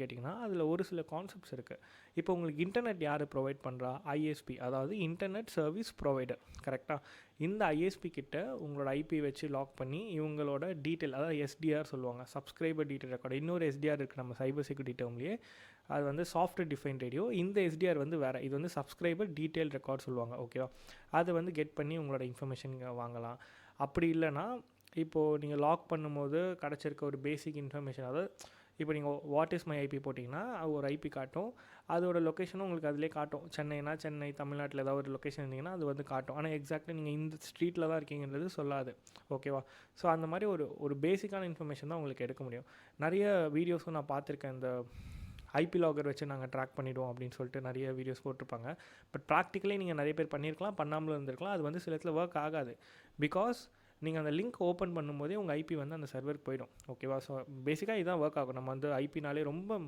கேட்டிங்கன்னா அதில் ஒரு சில கான்செப்ட்ஸ் இருக்குது. இப்போ உங்களுக்கு இன்டர்நெட் யார் ப்ரொவைட் பண்ணுறா? ஐஎஸ்பி, அதாவது இன்டர்நெட் சர்வீஸ் ப்ரொவைடர். கரெக்டாக இந்த ஐஎஸ்பி கிட்ட உங்களோட ஐபி வச்சு லாக் பண்ணி இவங்களோட டீட்டெயில், அதாவது எஸ்டிஆர் சொல்லுவாங்க, சப்ஸ்கிரைபர் டீட்டெயில் ரெக்கார்டு. இன்னொரு எஸ்டிஆர் இருக்குது நம்ம சைபர் செக்யூரிட்டி டேர்ம்லேயே, அது வந்து சாஃப்ட்வேர் டிஃபைன் ரேடியோ. இந்த எஸ்டிஆர் வந்து வேறு, இது வந்து சப்ஸ்கிரைபர் டீட்டெயில் ரெக்கார்ட் சொல்லுவாங்க. ஓகேவா? அதை வந்து கெட் பண்ணி உங்களோட இன்ஃபர்மேஷன் வாங்கலாம். அப்படி இல்லைனா இப்போது நீங்கள் லாக் பண்ணும்போது கிடச்சிருக்க ஒரு பேசிக் இன்ஃபர்மேஷன், அதாவது இப்போ நீங்கள் வாட் இஸ் மை ஐபி போட்டிங்கன்னா ஒரு ஐபி காட்டும், அதோட லொக்கேஷனும் உங்களுக்கு அதிலே காட்டும். சென்னைனா சென்னை, தமிழ்நாட்டில் ஏதாவது ஒரு லொக்கேஷன் இருந்தீங்கன்னா அது வந்து காட்டும். ஆனால் எக்ஸாக்டாக நீங்கள் இந்த ஸ்ட்ரீட்டில் தான் இருக்கீங்கன்றது சொல்லாது. ஓகேவா? ஸோ அந்த மாதிரி ஒரு பேசிக்கான இன்ஃபர்மேஷன் தான் உங்களுக்கு எடுக்க முடியும். நிறைய வீடியோஸும் நான் பார்த்துருக்கேன், இந்த ஐபி லாகர் வச்சு நாங்கள் ட்ராக் பண்ணிவிடுவோம் அப்படின்னு சொல்லிட்டு நிறைய வீடியோஸ் போட்டிருப்பாங்க. பட் ப்ராக்டிக்கலி நீங்கள் நிறைய பேர் பண்ணியிருக்கலாம், பண்ணாமலும் இருந்திருக்கலாம். அது வந்து சில இடத்துல ஒர்க் ஆகாது. பிகாஸ் நீங்கள் அந்த லிங்க் ஓப்பன் பண்ணும்போதே உங்கள் ஐபி வந்து அந்த சர்வருக்கு போயிடும். ஓகேவா? ஸோ பேசிக்காக இதுதான் ஒர்க் ஆகும். நம்ம வந்து ஐபினாலே ரொம்ப